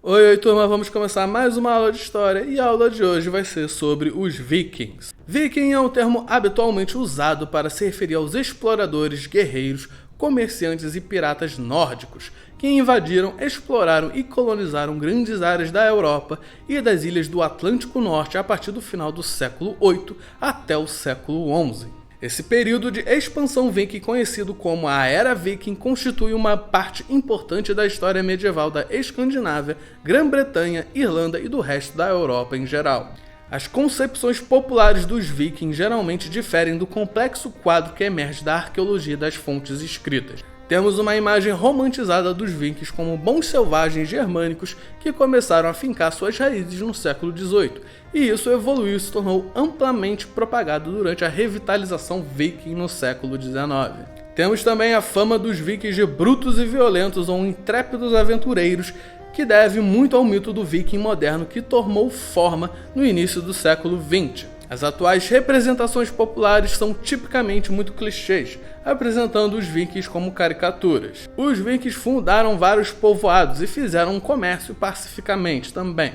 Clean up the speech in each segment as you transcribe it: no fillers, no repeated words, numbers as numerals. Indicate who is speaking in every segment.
Speaker 1: Oi, turma, vamos começar mais uma aula de história e a aula de hoje vai ser sobre os vikings. Viking é um termo habitualmente usado para se referir aos exploradores, guerreiros, comerciantes e piratas nórdicos que invadiram, exploraram e colonizaram grandes áreas da Europa e das ilhas do Atlântico Norte a partir do final do século VIII até o século XI. Esse período de expansão viking, conhecido como a Era Viking, constitui uma parte importante da história medieval da Escandinávia, Grã-Bretanha, Irlanda e do resto da Europa em geral. As concepções populares dos vikings geralmente diferem do complexo quadro que emerge da arqueologia e das fontes escritas. Temos uma imagem romantizada dos vikings como bons selvagens germânicos que começaram a fincar suas raízes no século XVIII, e isso evoluiu e se tornou amplamente propagado durante a revitalização viking no século XIX. Temos também a fama dos vikings de brutos e violentos ou intrépidos aventureiros, que deve muito ao mito do viking moderno que tomou forma no início do século XX. As atuais representações populares são tipicamente muito clichês, apresentando os vikings como caricaturas. Os vikings fundaram vários povoados e fizeram um comércio pacificamente também.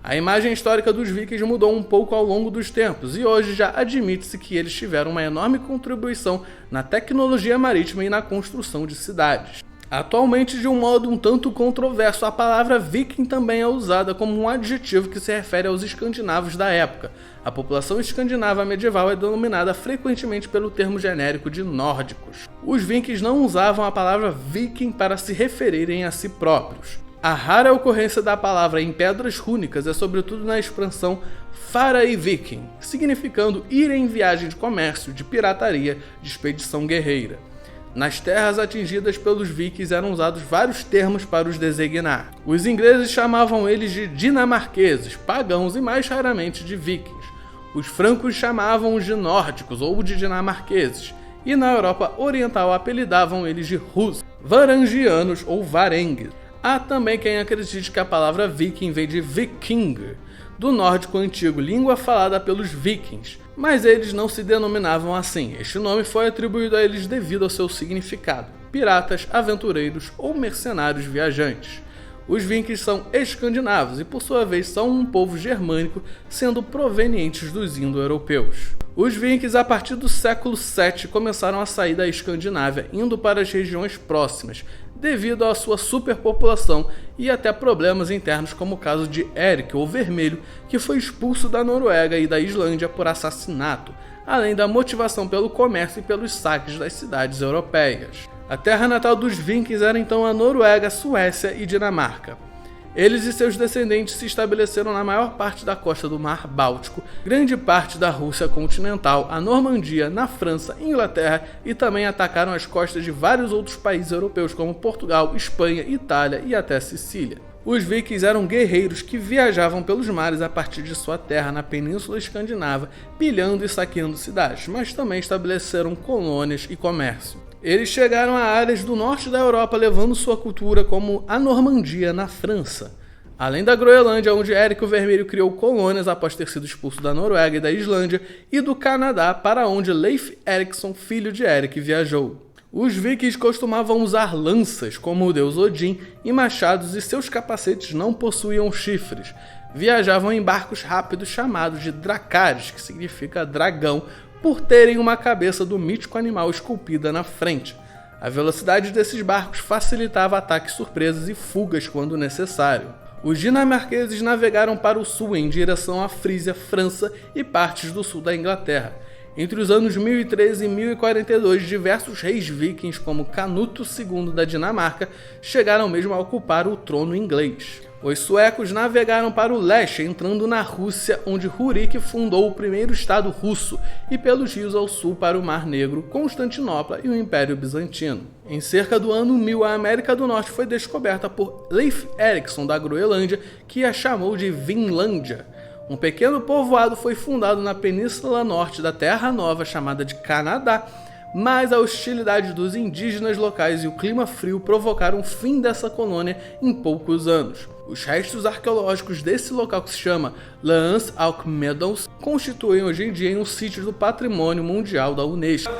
Speaker 1: A imagem histórica dos vikings mudou um pouco ao longo dos tempos e hoje já admite-se que eles tiveram uma enorme contribuição na tecnologia marítima e na construção de cidades. Atualmente, de um modo um tanto controverso, a palavra viking também é usada como um adjetivo que se refere aos escandinavos da época. A população escandinava medieval é denominada frequentemente pelo termo genérico de nórdicos. Os vikings não usavam a palavra viking para se referirem a si próprios. A rara ocorrência da palavra em pedras rúnicas é sobretudo na expressão fara e viking, significando ir em viagem de comércio, de pirataria, de expedição guerreira. Nas terras atingidas pelos vikings eram usados vários termos para os designar. Os ingleses chamavam eles de dinamarqueses, pagãos e mais raramente de vikings. Os francos chamavam-os de nórdicos ou de dinamarqueses, e na Europa Oriental apelidavam eles de Rus, varangianos ou varengues. Há também quem acredite que a palavra viking vem de viking, do nórdico antigo, língua falada pelos vikings, mas eles não se denominavam assim. Este nome foi atribuído a eles devido ao seu significado: piratas, aventureiros ou mercenários viajantes. Os vikings são escandinavos e, por sua vez, são um povo germânico, sendo provenientes dos indo-europeus. Os vikings, a partir do século VII, começaram a sair da Escandinávia, indo para as regiões próximas, devido à sua superpopulação e até problemas internos, como o caso de Erik, o Vermelho, que foi expulso da Noruega e da Islândia por assassinato, além da motivação pelo comércio e pelos saques das cidades europeias. A terra natal dos vikings era então a Noruega, Suécia e Dinamarca. Eles e seus descendentes se estabeleceram na maior parte da costa do Mar Báltico, grande parte da Rússia continental, a Normandia, na França, Inglaterra e também atacaram as costas de vários outros países europeus como Portugal, Espanha, Itália e até Sicília. Os vikings eram guerreiros que viajavam pelos mares a partir de sua terra na Península Escandinava, pilhando e saqueando cidades, mas também estabeleceram colônias e comércio. Eles chegaram a áreas do norte da Europa levando sua cultura, como a Normandia, na França. Além da Groenlândia, onde Erik o Vermelho criou colônias após ter sido expulso da Noruega e da Islândia, e do Canadá, para onde Leif Erikson, filho de Erik, viajou. Os vikings costumavam usar lanças, como o deus Odin, e machados, e seus capacetes não possuíam chifres. Viajavam em barcos rápidos chamados de dracares, que significa dragão, por terem uma cabeça do mítico animal esculpida na frente. A velocidade desses barcos facilitava ataques surpresas e fugas quando necessário. Os dinamarqueses navegaram para o sul em direção à Frísia, França e partes do sul da Inglaterra. Entre os anos 1013 e 1042, diversos reis vikings, como Canuto II da Dinamarca, chegaram mesmo a ocupar o trono inglês. Os suecos navegaram para o leste, entrando na Rússia, onde Rurik fundou o primeiro estado russo, e pelos rios ao sul para o Mar Negro, Constantinopla e o Império Bizantino. Em cerca do ano 1000, a América do Norte foi descoberta por Leif Erikson da Groenlândia, que a chamou de Vinlândia. Um pequeno povoado foi fundado na península norte da Terra Nova, chamada de Canadá, mas a hostilidade dos indígenas locais e o clima frio provocaram o fim dessa colônia em poucos anos. Os restos arqueológicos desse local, que se chama L'Anse aux Meadows, constituem hoje em dia um sítio do Patrimônio Mundial da Unesco.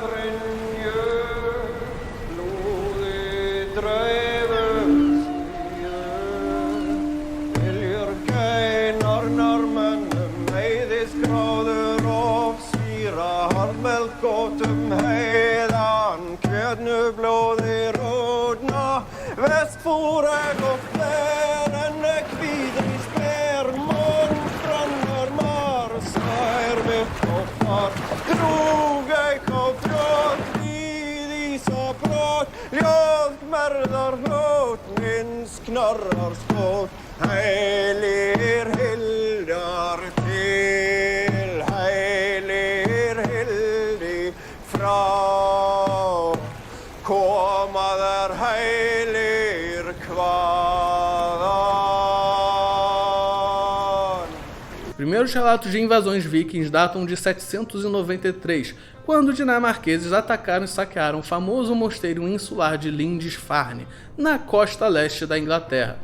Speaker 2: blådig rodna, Vestforet og flere kvidri sper, Månfrannar marsar mot og far, Krogei kautrat, Vidisa prat, Ljødmerdar hot, Minsk knarrar skåt, Heilir hildar til, Heilir hildi fra, Koma der heilir kvadan.
Speaker 1: Os primeiros relatos de invasões vikings datam de 793, quando dinamarqueses atacaram e saquearam o famoso mosteiro insular de Lindisfarne, na costa leste da Inglaterra.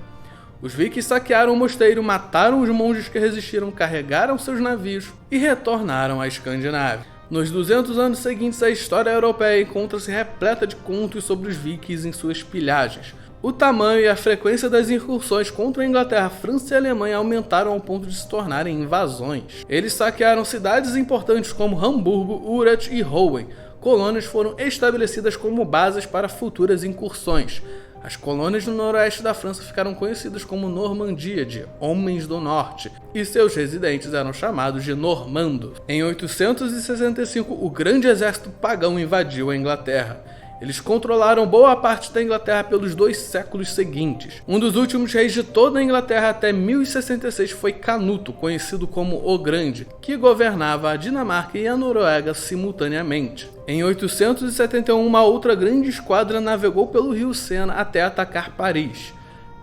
Speaker 1: Os vikings saquearam o mosteiro, mataram os monges que resistiram, carregaram seus navios e retornaram à Escandinávia. Nos 200 anos seguintes, a história europeia encontra-se repleta de contos sobre os vikings em suas pilhagens. O tamanho e a frequência das incursões contra a Inglaterra, França e Alemanha aumentaram ao ponto de se tornarem invasões. Eles saquearam cidades importantes como Hamburgo, Utrecht e Rouen. Colônias foram estabelecidas como bases para futuras incursões. As colônias do noroeste da França ficaram conhecidas como Normandia, de Homens do Norte, e seus residentes eram chamados de normandos. Em 865, o grande exército pagão invadiu a Inglaterra. Eles controlaram boa parte da Inglaterra pelos 2 séculos seguintes. Um dos últimos reis de toda a Inglaterra até 1066 foi Canuto, conhecido como o Grande, que governava a Dinamarca e a Noruega simultaneamente. Em 871, uma outra grande esquadra navegou pelo rio Sena até atacar Paris.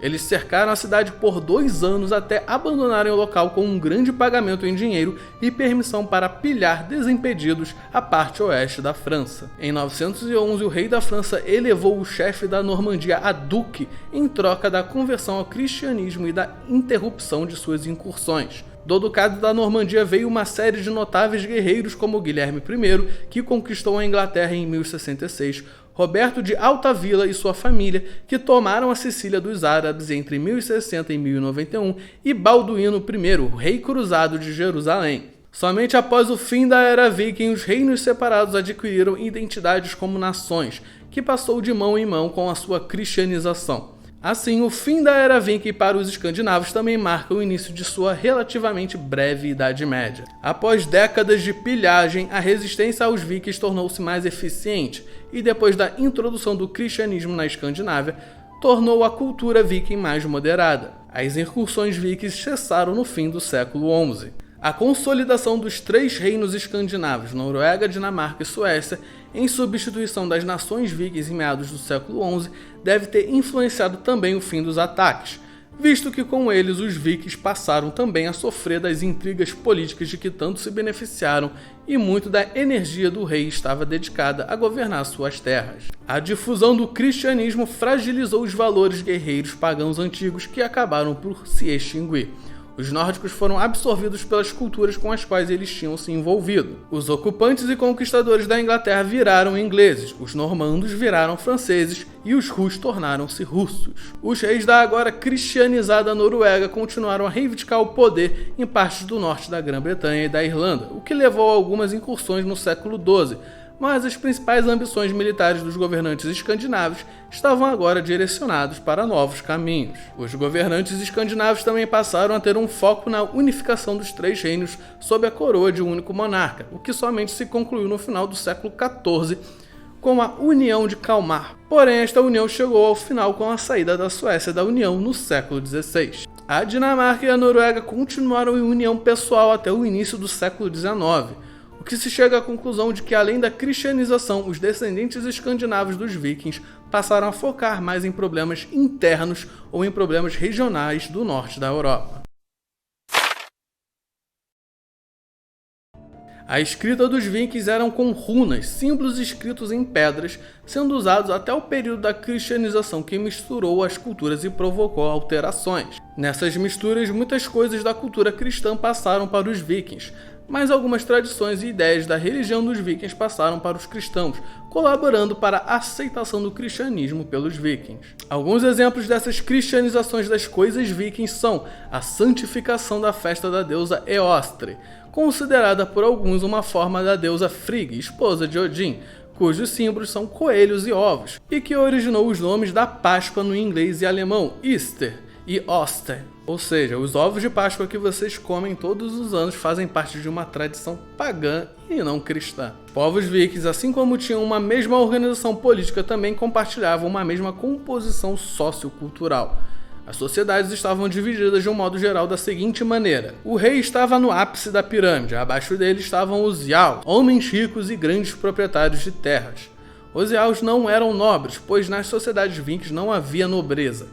Speaker 1: Eles cercaram a cidade por 2 anos até abandonarem o local com um grande pagamento em dinheiro e permissão para pilhar desimpedidos a parte oeste da França. Em 911, o rei da França elevou o chefe da Normandia a duque em troca da conversão ao cristianismo e da interrupção de suas incursões. Do ducado da Normandia veio uma série de notáveis guerreiros como Guilherme I, que conquistou a Inglaterra em 1066, Roberto de Altavilla e sua família, que tomaram a Sicília dos árabes entre 1060 e 1091, e Balduíno I, o rei cruzado de Jerusalém. Somente após o fim da Era Viking, os reinos separados adquiriram identidades como nações, que passou de mão em mão com a sua cristianização. Assim, o fim da Era Viking para os escandinavos também marca o início de sua relativamente breve Idade Média. Após décadas de pilhagem, a resistência aos vikings tornou-se mais eficiente e, depois da introdução do cristianismo na Escandinávia, tornou a cultura viking mais moderada. As incursões vikings cessaram no fim do século XI. A consolidação dos 3 reinos escandinavos, Noruega, Dinamarca e Suécia, em substituição das nações vikings em meados do século XI, deve ter influenciado também o fim dos ataques, visto que com eles os vikings passaram também a sofrer das intrigas políticas de que tanto se beneficiaram e muito da energia do rei estava dedicada a governar suas terras. A difusão do cristianismo fragilizou os valores guerreiros pagãos antigos que acabaram por se extinguir. Os nórdicos foram absorvidos pelas culturas com as quais eles tinham se envolvido. Os ocupantes e conquistadores da Inglaterra viraram ingleses, os normandos viraram franceses e os rus tornaram-se russos. Os reis da agora cristianizada Noruega continuaram a reivindicar o poder em partes do norte da Grã-Bretanha e da Irlanda, o que levou a algumas incursões no século XII, mas as principais ambições militares dos governantes escandinavos estavam agora direcionados para novos caminhos. Os governantes escandinavos também passaram a ter um foco na unificação dos 3 reinos sob a coroa de um único monarca, o que somente se concluiu no final do século XIV com a União de Kalmar. Porém, esta união chegou ao final com a saída da Suécia da União no século XVI. A Dinamarca e a Noruega continuaram em união pessoal até o início do século XIX, o que se chega à conclusão de que, além da cristianização, os descendentes escandinavos dos vikings passaram a focar mais em problemas internos ou em problemas regionais do norte da Europa. A escrita dos vikings eram com runas, símbolos escritos em pedras, sendo usados até o período da cristianização que misturou as culturas e provocou alterações. Nessas misturas, muitas coisas da cultura cristã passaram para os vikings, mas algumas tradições e ideias da religião dos vikings passaram para os cristãos, colaborando para a aceitação do cristianismo pelos vikings. Alguns exemplos dessas cristianizações das coisas vikings são a santificação da festa da deusa Eostre, considerada por alguns uma forma da deusa Frigg, esposa de Odin, cujos símbolos são coelhos e ovos, e que originou os nomes da Páscoa no inglês e alemão, Easter e Oster. Ou seja, os ovos de Páscoa que vocês comem todos os anos fazem parte de uma tradição pagã e não cristã. Povos vikings, assim como tinham uma mesma organização política, também compartilhavam uma mesma composição sociocultural. As sociedades estavam divididas de um modo geral da seguinte maneira: o rei estava no ápice da pirâmide, abaixo dele estavam os Jarls, homens ricos e grandes proprietários de terras. Os Jarls não eram nobres, pois nas sociedades vikings não havia nobreza.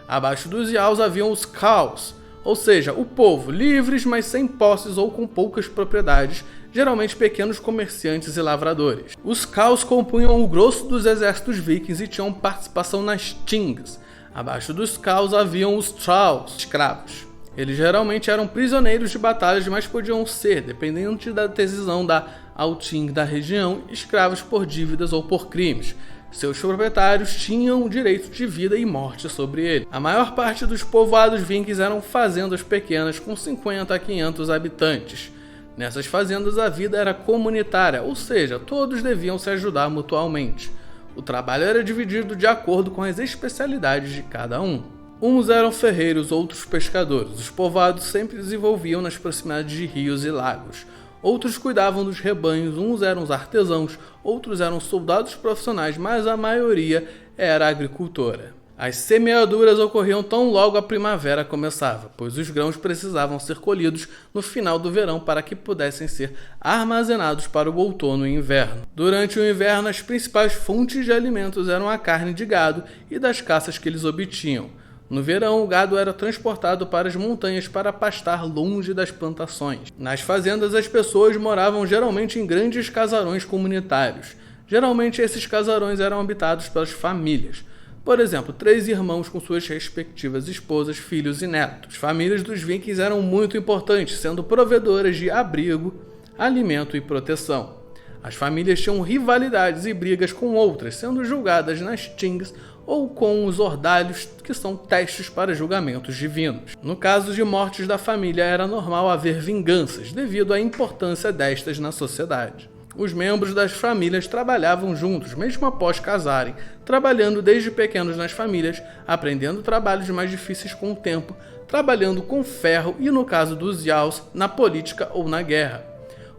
Speaker 1: Abaixo dos Jarls haviam os Carls, ou seja, o povo, livres mas sem posses ou com poucas propriedades, geralmente pequenos comerciantes e lavradores. Os Carls compunham o grosso dos exércitos vikings e tinham participação nas Things. Abaixo dos Carls haviam os Thralls, escravos. Eles geralmente eram prisioneiros de batalhas, mas podiam ser, dependendo da decisão da Althing da região, escravos por dívidas ou por crimes. Seus proprietários tinham o direito de vida e morte sobre ele. A maior parte dos povoados vikings eram fazendas pequenas com 50 a 500 habitantes. Nessas fazendas a vida era comunitária, ou seja, todos deviam se ajudar mutualmente. O trabalho era dividido de acordo com as especialidades de cada um. Uns eram ferreiros, outros pescadores. Os povoados sempre desenvolviam nas proximidades de rios e lagos. Outros cuidavam dos rebanhos, uns eram os artesãos, outros eram soldados profissionais, mas a maioria era agricultora. As semeaduras ocorriam tão logo a primavera começava, pois os grãos precisavam ser colhidos no final do verão para que pudessem ser armazenados para o outono e inverno. Durante o inverno, as principais fontes de alimentos eram a carne de gado e das caças que eles obtinham. No verão, o gado era transportado para as montanhas para pastar longe das plantações. Nas fazendas, as pessoas moravam geralmente em grandes casarões comunitários. Geralmente, esses casarões eram habitados pelas famílias. Por exemplo, 3 irmãos com suas respectivas esposas, filhos e netos. As famílias dos vikings eram muito importantes, sendo provedoras de abrigo, alimento e proteção. As famílias tinham rivalidades e brigas com outras, sendo julgadas nas Things ou com os ordalhos, que são testes para julgamentos divinos. No caso de mortes da família, era normal haver vinganças, devido à importância destas na sociedade. Os membros das famílias trabalhavam juntos, mesmo após casarem, trabalhando desde pequenos nas famílias, aprendendo trabalhos mais difíceis com o tempo, trabalhando com ferro e, no caso dos Jarls, na política ou na guerra.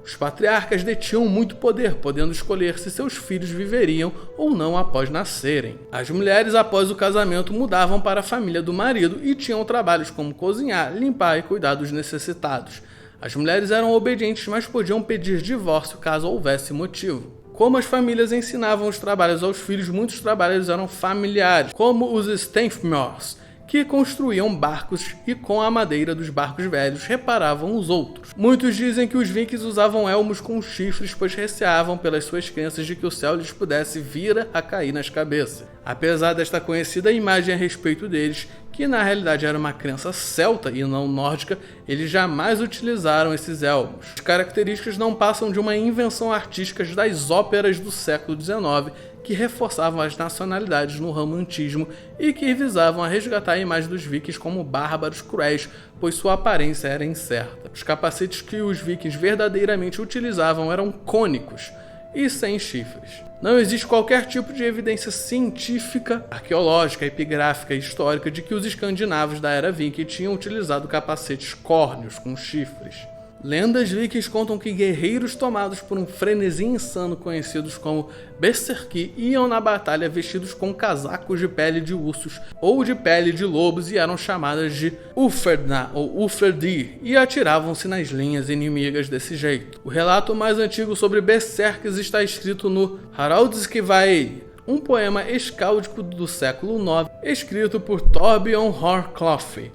Speaker 1: Os patriarcas detinham muito poder, podendo escolher se seus filhos viveriam ou não após nascerem. As mulheres, após o casamento, mudavam para a família do marido e tinham trabalhos como cozinhar, limpar e cuidar dos necessitados. As mulheres eram obedientes, mas podiam pedir divórcio caso houvesse motivo. Como as famílias ensinavam os trabalhos aos filhos, muitos trabalhos eram familiares, como os Stenfmores, que construíam barcos e com a madeira dos barcos velhos reparavam os outros. Muitos dizem que os vikings usavam elmos com chifres, pois receavam pelas suas crenças de que o céu lhes pudesse vir a cair nas cabeças. Apesar desta conhecida imagem a respeito deles, que na realidade era uma crença celta e não nórdica, eles jamais utilizaram esses elmos. As características não passam de uma invenção artística das óperas do século XIX, que reforçavam as nacionalidades no romantismo e que visavam a resgatar a imagem dos vikings como bárbaros cruéis, pois sua aparência era incerta. Os capacetes que os vikings verdadeiramente utilizavam eram cônicos e sem chifres. Não existe qualquer tipo de evidência científica, arqueológica, epigráfica e histórica de que os escandinavos da era viking tinham utilizado capacetes córneos com chifres. Lendas vikings contam que guerreiros tomados por um frenesi insano conhecidos como berserki iam na batalha vestidos com casacos de pele de ursos ou de pele de lobos e eram chamadas de Uferdna ou Uferdir e atiravam-se nas linhas inimigas desse jeito. O relato mais antigo sobre berserkers está escrito no Haraldskvae, um poema escáldico do século IX escrito por Thorbjorn Horcloffe,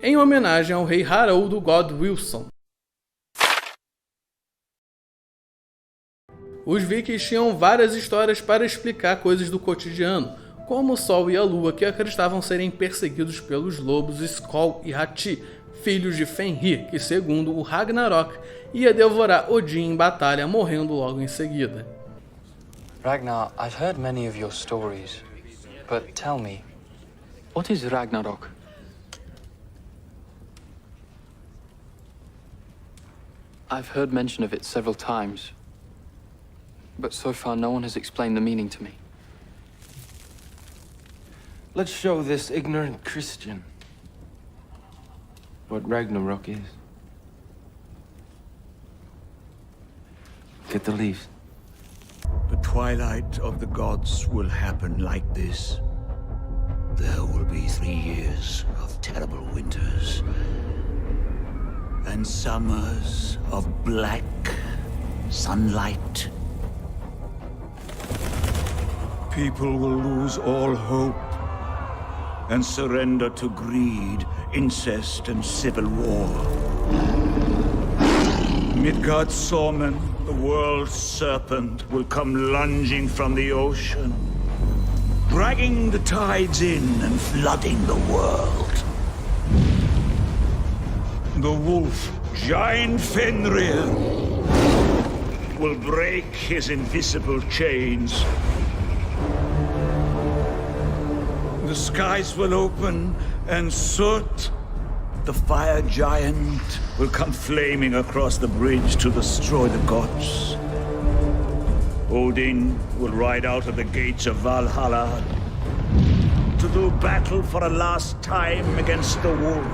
Speaker 1: em homenagem ao rei Haroldo Godwinson. Os vikings tinham várias histórias para explicar coisas do cotidiano, como o sol e a lua, que acreditavam serem perseguidos pelos lobos Skoll e Hati, filhos de Fenrir, que segundo o Ragnarok ia devorar Odin em batalha, morrendo logo em seguida.
Speaker 3: Ragnar, I've heard many of your stories, but tell me, what is Ragnarok? I've heard mention of it several times. But so far, no one has explained the meaning to me.
Speaker 2: Let's show this ignorant Christian what Ragnarok is. Get the leaves.
Speaker 4: The twilight of the gods will happen like this. There will be 3 years of terrible winters and summers of black sunlight. People will lose all hope and surrender to greed, incest, and civil war. Midgard's Sawman, the world's serpent, will come lunging from the ocean, dragging the tides in and flooding the world. The wolf, giant Fenrir, will break his invisible chains. The skies will open, and Surt, the fire giant, will come flaming across the bridge to destroy the gods. Odin will ride out of the gates of Valhalla to do battle for a last time against the wolf.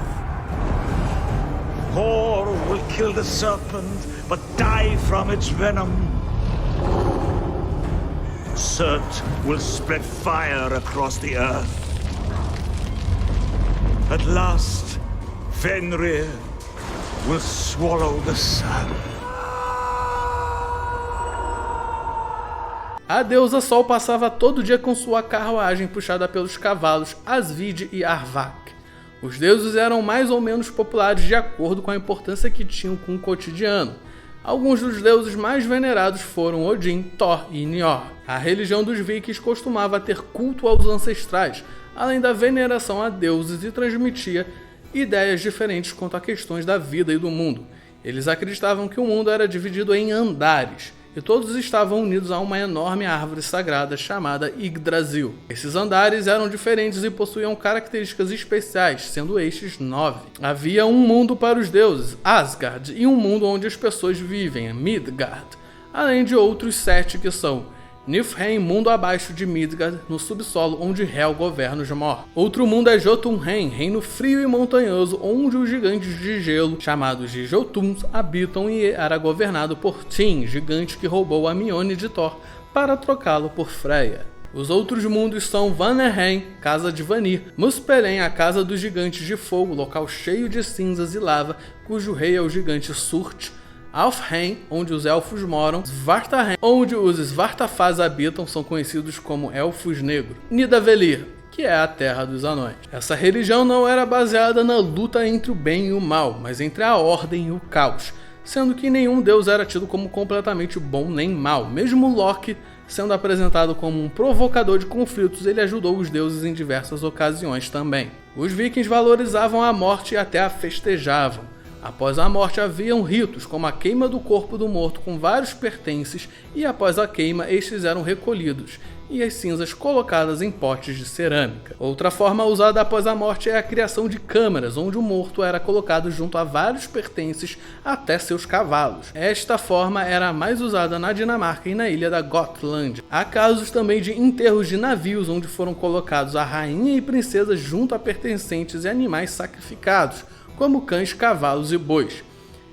Speaker 4: Thor will kill the serpent, but die from its venom. Surt will spread fire across the earth. At last, Fenrir will swallow the sun.
Speaker 1: A deusa Sol passava todo dia com sua carruagem puxada pelos cavalos Asvide e Arvak. Os deuses eram mais ou menos populares de acordo com a importância que tinham com o cotidiano. Alguns dos deuses mais venerados foram Odin, Thor e Njord. A religião dos vikings costumava ter culto aos ancestrais, além da veneração a deuses, e transmitia ideias diferentes quanto a questões da vida e do mundo. Eles acreditavam que o mundo era dividido em andares, e todos estavam unidos a uma enorme árvore sagrada chamada Yggdrasil. Esses andares eram diferentes e possuíam características especiais, sendo estes 9. Havia um mundo para os deuses, Asgard, e um mundo onde as pessoas vivem, Midgard, além de outros 7 que são Niflheim, mundo abaixo de Midgard, no subsolo onde Hel governa os mortos. Outro mundo é Jotunheim, reino frio e montanhoso, onde os gigantes de gelo, chamados de Jotuns, habitam, e era governado por Tyn, gigante que roubou a Mjolnir de Thor para trocá-lo por Freya. Os outros mundos são Vanaheim, casa de Vanir, Muspelheim, a casa dos gigantes de fogo, local cheio de cinzas e lava, cujo rei é o gigante Surt, Alfheim, onde os elfos moram, Svartalheim, onde os Svartalfas habitam, são conhecidos como Elfos Negros, Nidavellir, que é a terra dos anões. Essa religião não era baseada na luta entre o bem e o mal, mas entre a ordem e o caos, sendo que nenhum deus era tido como completamente bom nem mal. Mesmo Loki, sendo apresentado como um provocador de conflitos, ele ajudou os deuses em diversas ocasiões também. Os vikings valorizavam a morte e até a festejavam. Após a morte haviam ritos, como a queima do corpo do morto com vários pertences, e após a queima estes eram recolhidos e as cinzas colocadas em potes de cerâmica. Outra forma usada após a morte é a criação de câmaras, onde o morto era colocado junto a vários pertences até seus cavalos. Esta forma era a mais usada na Dinamarca e na ilha da Gotland. Há casos também de enterros de navios, onde foram colocados a rainha e princesa junto a pertencentes e animais sacrificados, como cães, cavalos e bois.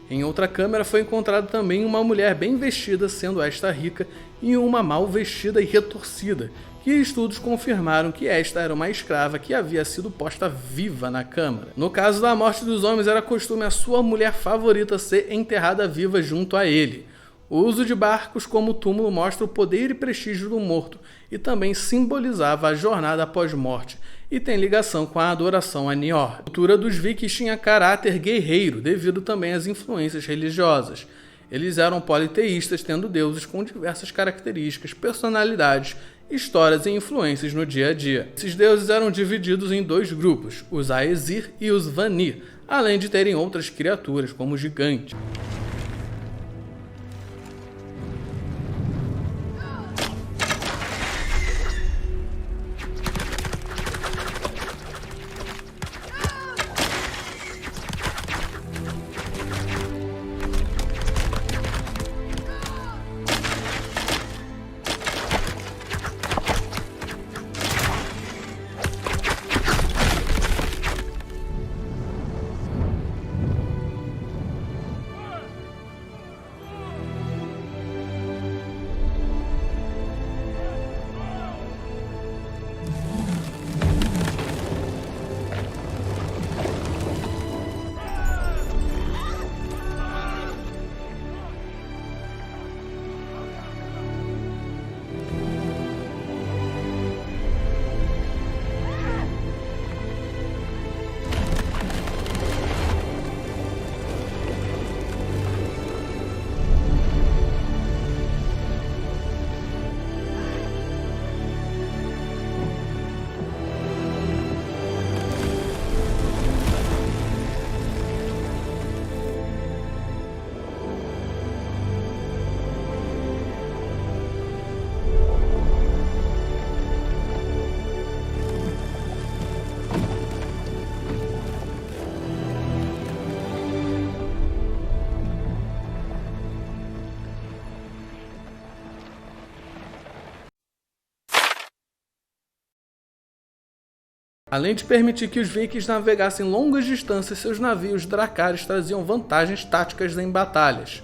Speaker 1: Em outra câmara foi encontrada também uma mulher bem vestida, sendo esta rica, e uma mal vestida e retorcida, que estudos confirmaram que esta era uma escrava que havia sido posta viva na câmara. No caso da morte dos homens, era costume a sua mulher favorita ser enterrada viva junto a ele. O uso de barcos como túmulo mostra o poder e prestígio do morto, e também simbolizava a jornada após morte, e tem ligação com a adoração a Njord. A cultura dos vikings tinha caráter guerreiro, devido também às influências religiosas. Eles eram politeístas, tendo deuses com diversas características, personalidades, histórias e influências no dia a dia. Esses deuses eram divididos em 2 grupos, os Aesir e os Vanir, além de terem outras criaturas, como gigantes. Além de permitir que os vikings navegassem longas distâncias, seus navios dracares traziam vantagens táticas em batalhas.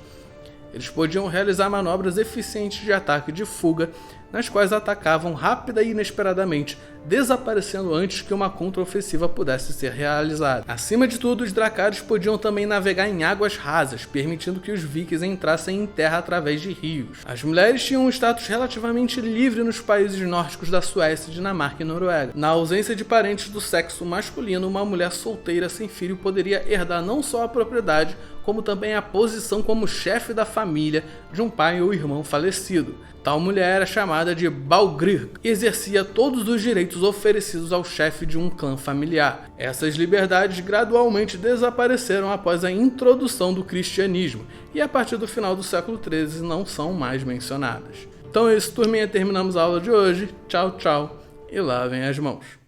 Speaker 1: Eles podiam realizar manobras eficientes de ataque e de fuga, nas quais atacavam rápida e inesperadamente, desaparecendo antes que uma contraofensiva pudesse ser realizada. Acima de tudo, os dracares podiam também navegar em águas rasas, permitindo que os vikings entrassem em terra através de rios. As mulheres tinham um status relativamente livre nos países nórdicos da Suécia, Dinamarca e Noruega. Na ausência de parentes do sexo masculino, uma mulher solteira sem filho poderia herdar não só a propriedade, como também a posição como chefe da família de um pai ou irmão falecido. Tal mulher era chamada de Balgrír e exercia todos os direitos oferecidos ao chefe de um clã familiar. Essas liberdades gradualmente desapareceram após a introdução do cristianismo e a partir do final do século XIII não são mais mencionadas. Então é isso, turminha, terminamos a aula de hoje. Tchau, tchau e lavem as mãos.